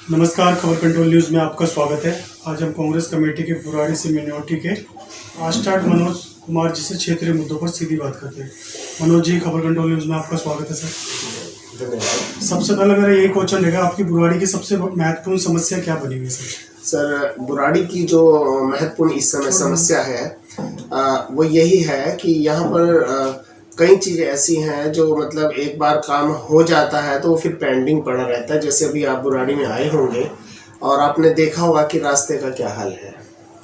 नमस्कार, खबर control news में आपका स्वागत है। आज हम कांग्रेस कमेटी के बुराड़ी से मिनियोटी के आस्टाड मनोज कुमार जी से क्षेत्रीय मुद्दों पर सीधी बात करते हैं। मनोज जी, खबर कंट्रोल न्यूज़ में आपका स्वागत है सर। धन्यवाद। सबसे सबसे पहले मेरा यही क्वेश्चन रहेगा, आपकी बुराड़ी की सबसे महत्वपूर्ण समस्या क्या बनी हुई है सर, बुराड़ी की जो महत्वपूर्ण इस समय समस्या है वो यही है कि यहाँ पर कई चीज़ें ऐसी हैं जो मतलब एक बार काम हो जाता है तो वो फिर पेंडिंग पड़ा रहता है। जैसे अभी आप बुराड़ी में आए होंगे और आपने देखा होगा कि रास्ते का क्या हाल है,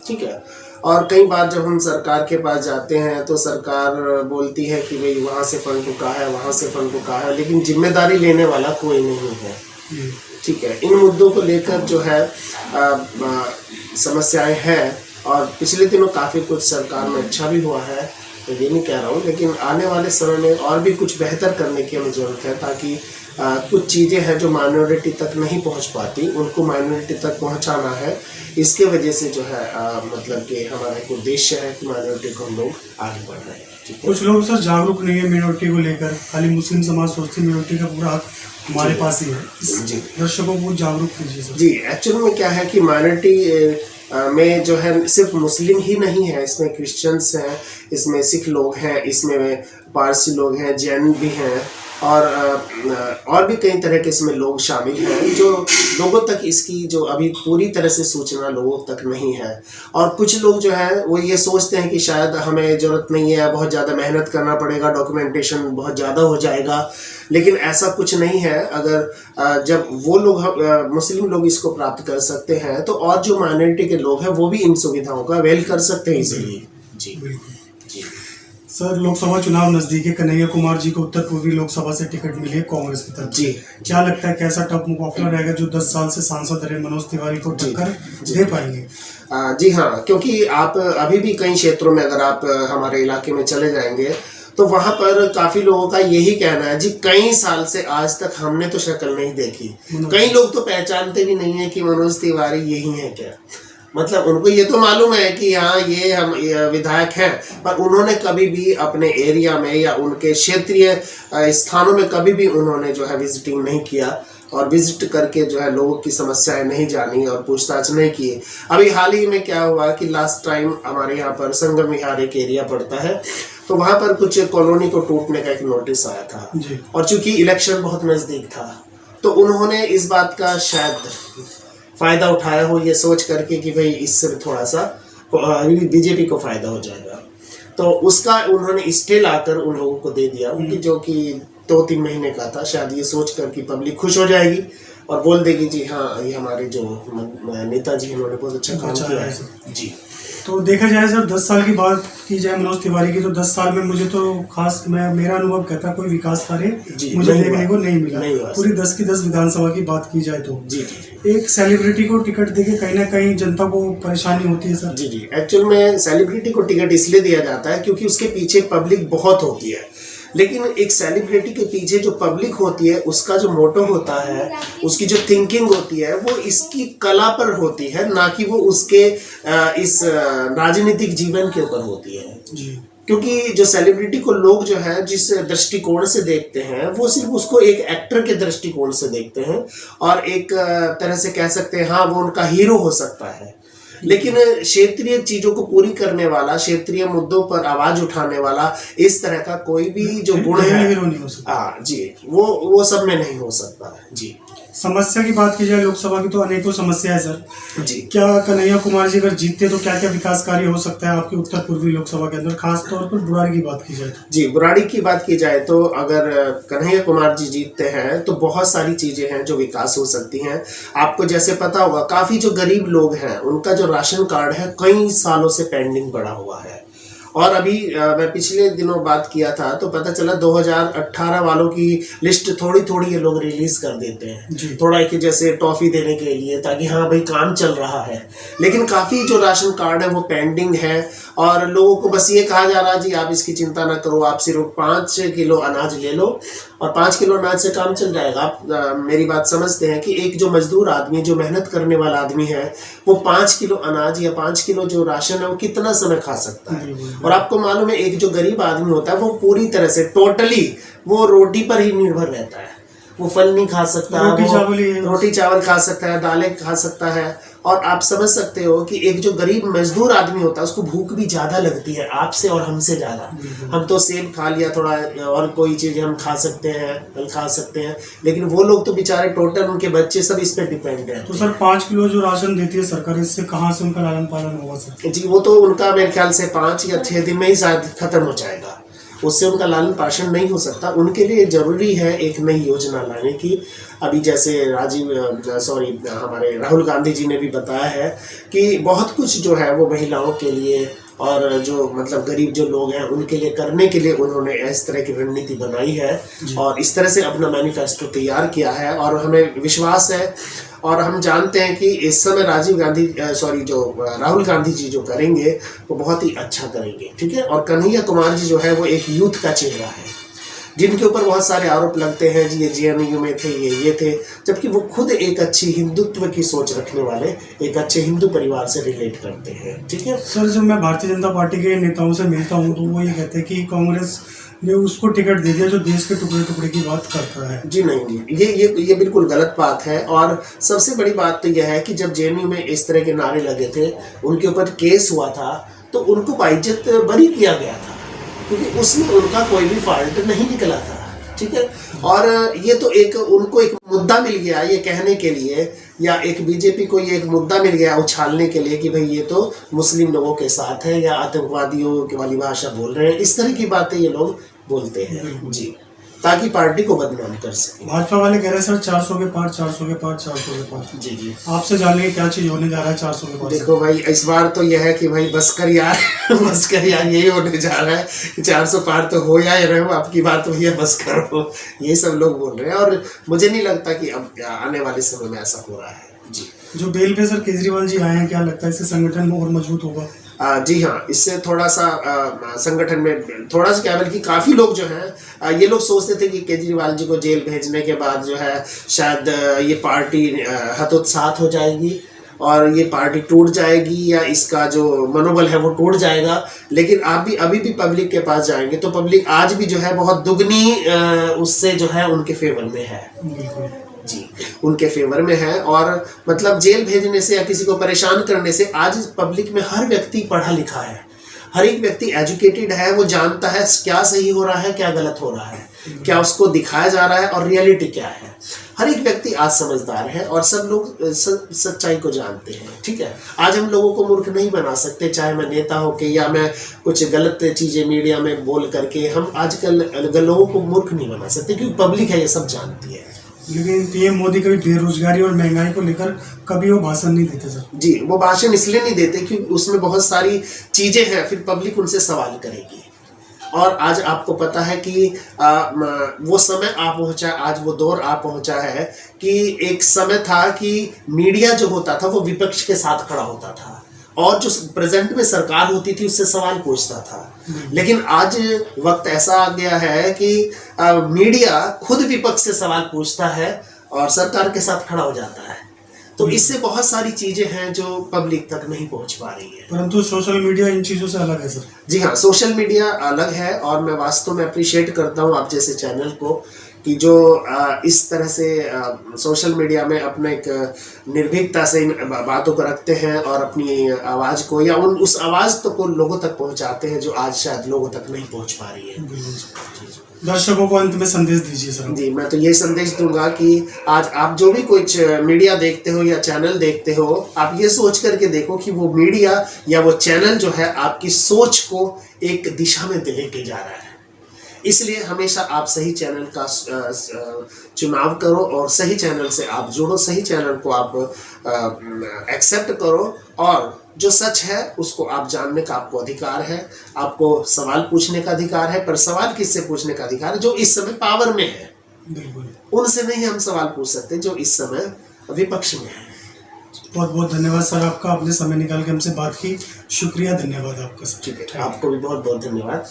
ठीक है। और कई बार जब हम सरकार के पास जाते हैं तो सरकार बोलती है कि भाई वहाँ से फंड रुका है, वहाँ से फंड रुका है, लेकिन जिम्मेदारी लेने वाला कोई नहीं है, ठीक है। इन मुद्दों को लेकर जो है समस्याएं हैं और पिछले दिनों काफ़ी कुछ सरकार में अच्छा भी हुआ है, तो ये नहीं कह रहा हूँ, लेकिन आने वाले समय में और भी कुछ बेहतर करने की हमें ज़रूरत है ताकि कुछ चीज़ें हैं जो माइनॉरिटी तक नहीं पहुँच पाती, उनको माइनॉरिटी तक पहुँचाना है। इसके वजह से जो है मतलब कि हमारा एक उद्देश्य है कि माइनॉरिटी को हम लोग आगे बढ़ रहे हैं। कुछ लोग सर जागरूक नहीं है मिनोरिटी को लेकर, खाली मुस्लिम समाज सोचती मिनोरिटी का पूरा हक हमारे पास ही है। जी, दर्शकों को जागरूक कीजिए सर। जी, एक्चुअल में क्या है कि माइनॉरिटी में जो है सिर्फ मुस्लिम ही नहीं है, इसमें क्रिश्चियंस हैं, इसमें सिख लोग हैं, इसमें पारसी लोग हैं, जैन भी हैं और भी कई तरह के इसमें लोग शामिल हैं जो लोगों तक इसकी जो अभी पूरी तरह से सूचना लोगों तक नहीं है। और कुछ लोग जो है वो ये सोचते हैं कि शायद हमें ज़रूरत नहीं है, बहुत ज़्यादा मेहनत करना पड़ेगा, डॉक्यूमेंटेशन बहुत ज़्यादा हो जाएगा, लेकिन ऐसा कुछ नहीं है। अगर जब वो लोग मुस्लिम लोग इसको प्राप्त कर सकते हैं तो और जो माइनॉरिटी के लोग हैं वो भी इन सुविधाओं का अवेल कर सकते हैं इजीली। जी जी सर, लोकसभा चुनाव नजदीक है। कन्हैया कुमार जी को उत्तर पूर्वी लोकसभा से टिकट मिली है कांग्रेस की तरफ। जी, क्या लगता है कैसा टफ मुकाबला रहेगा जो 10 साल से सांसद रहे मनोज तिवारी को टक्कर दे पाएंगे? जी हाँ, क्योंकि आप अभी भी कई क्षेत्रों में अगर आप हमारे इलाके में चले जाएंगे तो वहाँ पर काफ़ी लोगों का यही कहना है जी, कई साल से आज तक हमने तो शक्ल नहीं देखी। कई लोग तो पहचानते भी नहीं है कि मनोज तिवारी यही है क्या। मतलब उनको ये तो मालूम है कि हाँ ये हम विधायक हैं, पर उन्होंने कभी भी अपने एरिया में या उनके क्षेत्रीय स्थानों में कभी भी उन्होंने जो है विजिटिंग नहीं किया और विजिट करके जो है लोगों की समस्याएं नहीं जानी और पूछताछ नहीं की। अभी हाल ही में क्या हुआ कि लास्ट टाइम हमारे यहाँ पर संगम विहार एक एरिया पड़ता है, तो वहाँ पर कुछ कॉलोनी को टूटने का एक नोटिस आया था और चूंकि इलेक्शन बहुत नज़दीक था तो उन्होंने इस बात का शायद फ़ायदा उठाया हो ये सोच करके कि भाई इससे थोड़ा सा बीजेपी को फ़ायदा हो जाएगा, तो उसका उन्होंने स्टे लाकर उन लोगों को दे दिया उनकी, जो कि 2-3 महीने का था, शायद ये सोच कर कि पब्लिक खुश हो जाएगी और बोल देगी जी हाँ ये हमारे जो नेताजी इन्होंने बहुत अच्छा काम किया है। जी, तो देखा जाए सर, 10 साल की बात की जाए मनोज तिवारी की, तो 10 साल में मुझे तो खास मेरा अनुभव कहता कोई विकास कार्य मुझे देखने को नहीं मिला। पूरी 10 की 10 विधानसभा की बात की जाए तो जी एक सेलिब्रिटी को टिकट देके कहीं ना कहीं जनता को परेशानी होती है सर। जी, एक्चुअल में सेलिब्रिटी को टिकट इसलिए दिया जाता है क्योंकि उसके पीछे पब्लिक बहुत होती है, लेकिन एक सेलिब्रिटी के पीछे जो पब्लिक होती है उसका जो मोटो होता है, उसकी जो थिंकिंग होती है वो इसकी कला पर होती है, ना कि वो उसके इस राजनीतिक जीवन के ऊपर होती है। जी, क्योंकि जो सेलिब्रिटी को लोग जो है जिस दृष्टिकोण से देखते हैं वो सिर्फ उसको एक एक्टर के दृष्टिकोण से देखते हैं और एक तरह से कह सकते हैं हाँ वो उनका हीरो हो सकता है, लेकिन क्षेत्रीय चीजों को पूरी करने वाला, क्षेत्रीय मुद्दों पर आवाज उठाने वाला, इस तरह का कोई भी जो गुण है जी वो सब में नहीं हो सकता है। जी, समस्या की बात की जाए लोकसभा की तो अनेकों समस्या है सर। जी, क्या कन्हैया कुमार जी अगर जीतते तो क्या क्या विकास कार्य हो सकता है आपकी उत्तर पूर्वी लोकसभा के अंदर, खास तौर पर बुराड़ी की बात की जाए तो? जी, बुराड़ी की बात की जाए तो अगर कन्हैया कुमार जी जीतते हैं तो बहुत सारी चीजें हैं जो विकास हो सकती हैं। आपको जैसे पता होगा काफी जो गरीब लोग हैं उनका जो राशन कार्ड है कई सालों से पेंडिंग पड़ा हुआ है, और अभी मैं पिछले दिनों बात किया था तो पता चला 2018 वालों की लिस्ट थोड़ी थोड़ी ये लोग रिलीज कर देते हैं, थोड़ा कि जैसे टॉफी देने के लिए ताकि हाँ भाई काम चल रहा है, लेकिन काफ़ी जो राशन कार्ड है वो पेंडिंग है और लोगों को बस ये कहा जा रहा है जी आप इसकी चिंता ना करो, आप सिर्फ 5 किलो अनाज ले लो और 5 किलो अनाज से काम चल जाएगा। आप मेरी बात समझते हैं कि एक जो मजदूर आदमी, जो मेहनत करने वाला आदमी है, वो 5 किलो अनाज या 5 किलो जो राशन है वो कितना समय खा सकता है। और आपको मालूम है एक जो गरीब आदमी होता है वो पूरी तरह से टोटली वो रोटी पर ही निर्भर रहता है। वो फल नहीं खा सकता, रोटी वो चावल ही है। रोटी चावल खा सकता है, दालें खा सकता है। और आप समझ सकते हो कि एक जो गरीब मजदूर आदमी होता है उसको भूख भी ज्यादा लगती है आपसे और हमसे ज्यादा। हम तो सेब खा लिया थोड़ा, और कोई चीज हम खा सकते हैं, फल खा सकते हैं, लेकिन वो लोग तो बेचारे टोटल उनके बच्चे सब इस पे डिपेंड है। तो सर 5 किलो जो राशन देती है सरकार, इससे कहाँ से उनका लालन पालन होगा सर? जी वो तो उनका मेरे ख्याल से 5 या 6 दिन में ही शायद खत्म हो जाएगा, उससे उनका लालन पालन नहीं हो सकता। उनके लिए जरूरी है एक नई योजना लाने की। अभी जैसे हमारे राहुल गांधी जी ने भी बताया है कि बहुत कुछ जो है वो महिलाओं के लिए और जो मतलब गरीब जो लोग हैं उनके लिए करने के लिए उन्होंने इस तरह की रणनीति बनाई है और इस तरह से अपना मैनिफेस्टो तैयार किया है। और हमें विश्वास है और हम जानते हैं कि इस समय राहुल गांधी जी जो करेंगे वो बहुत ही अच्छा करेंगे, ठीक है। और कन्हैया कुमार जी जो है वो एक यूथ का चेहरा है जिनके ऊपर बहुत सारे आरोप लगते हैं जी, ये जेएनयू में थे, ये थे, जबकि वो खुद एक अच्छी हिंदुत्व की सोच रखने वाले एक अच्छे हिंदू परिवार से रिलेट करते हैं, ठीक है। सर जब मैं भारतीय जनता पार्टी के नेताओं से मिलता हूँ तो वो ये कहते हैं कि कांग्रेस ने उसको टिकट दे दिया जो देश के टुकड़े टुकड़े की बात करता है। जी नहीं, ये बिल्कुल गलत बात है। और सबसे बड़ी बात तो यह है कि जब जेएनयू में इस तरह के नारे लगे थे, उनके ऊपर केस हुआ था, तो उनको बाइज्जत बरी किया गया था क्योंकि उसमें उनका कोई भी फॉल्ट नहीं निकला था, ठीक है। और ये तो उनको एक मुद्दा मिल गया ये कहने के लिए, या एक बीजेपी को ये एक मुद्दा मिल गया उछालने के लिए कि भाई ये तो मुस्लिम लोगों के साथ है या आतंकवादियों की वाली भाषा बोल रहे हैं। इस तरह की बातें ये लोग बोलते हैं जी, ताकि पार्टी को बदनाम कर सके। भाजपा वाले कह रहे हैं सर 400 के पार, 400 के पार, 400 के पार। जी आपसे जानने की क्या चीज होने जा रहा है 400 के पार? देखो भाई, इस बार तो यह है कि भाई बस कर यार बस कर यार, यही होने जा रहा है कि 400 पार तो हो या रहे हो, आपकी बात तो भैया बस करो, ये सब लोग बोल रहे हैं। और मुझे नहीं लगता कि अब आने वाले समय में ऐसा हो रहा है जी। जो बेल पे सर केजरीवाल जी आए हैं, क्या लगता है इससे संगठन और मजबूत होगा? जी हाँ, इससे थोड़ा सा संगठन में थोड़ा सा क्या बल्कि काफ़ी लोग जो हैं ये लोग सोचते थे कि केजरीवाल जी को जेल भेजने के बाद जो है शायद ये पार्टी हतोत्साहित हो जाएगी और ये पार्टी टूट जाएगी या इसका जो मनोबल है वो टूट जाएगा। लेकिन आप भी अभी भी पब्लिक के पास जाएंगे तो पब्लिक आज भी जो है बहुत दुगनी उससे जो है उनके फेवर में है जी, उनके फेवर में है। और मतलब जेल भेजने से या किसी को परेशान करने से आज पब्लिक में हर व्यक्ति पढ़ा लिखा है, हर एक व्यक्ति एजुकेटेड है, वो जानता है क्या सही हो रहा है क्या गलत हो रहा है, क्या उसको दिखाया जा रहा है और रियलिटी क्या है। हर एक व्यक्ति आज समझदार है और सब लोग सच्चाई को जानते हैं, ठीक है। आज हम लोगों को मूर्ख नहीं बना सकते, चाहे मैं नेता हो के या मैं कुछ गलत चीजें मीडिया में बोल करके हम आजकल लोगों को मूर्ख नहीं बना सकते क्योंकि पब्लिक है, ये सब जानती है। लेकिन पीएम मोदी कभी बेरोजगारी और महंगाई को लेकर कभी वो भाषण नहीं देते सर? जी, वो भाषण इसलिए नहीं देते क्योंकि उसमें बहुत सारी चीजें हैं, फिर पब्लिक उनसे सवाल करेगी। और आज आपको पता है कि वो समय आ पहुंचा, आज वो दौर आ पहुंचा है कि एक समय था कि मीडिया जो होता था वो विपक्ष के साथ खड़ा होता था और जो प्रेजेंट में सरकार होती थी उससे सवाल पूछता था। लेकिन आज वक्त ऐसा आ गया है कि मीडिया खुद विपक्ष से सवाल पूछता है और सरकार के साथ खड़ा हो जाता है। तो इससे बहुत सारी चीजें हैं जो पब्लिक तक नहीं पहुंच पा रही है। परंतु सोशल मीडिया इन चीजों से अलग है सर। जी हाँ, सोशल मीडिया अलग है और मैं वास्तव में अप्रिशिएट करता हूँ आप जैसे चैनल को कि जो इस तरह से सोशल मीडिया में अपने एक निर्भीकता से इन बातों को रखते हैं और अपनी आवाज़ को या उस आवाज़ को लोगों तक पहुंचाते हैं जो आज शायद लोगों तक नहीं पहुंच पा रही है। दर्शकों को अंत में संदेश दीजिए सर। जी, मैं तो ये संदेश दूंगा कि आज आप जो भी कुछ मीडिया देखते हो या चैनल देखते हो, आप ये सोच करके देखो कि वो मीडिया या वो चैनल जो है आपकी सोच को एक दिशा में लेके जा रहा है। इसलिए हमेशा आप सही चैनल का चुनाव करो और सही चैनल से आप जुड़ो, सही चैनल को आप एक्सेप्ट करो और जो सच है उसको आप जानने का आपको अधिकार है, आपको सवाल पूछने का अधिकार है। पर सवाल किससे पूछने का अधिकार है? जो इस समय पावर में है, बिल्कुल उनसे नहीं हम सवाल पूछ सकते जो इस समय विपक्ष में है। बहुत बहुत धन्यवाद सर आपका, आपने समय निकाल के हमसे बात की, शुक्रिया, धन्यवाद आपका सर। ठीक है, आपको भी बहुत बहुत धन्यवाद।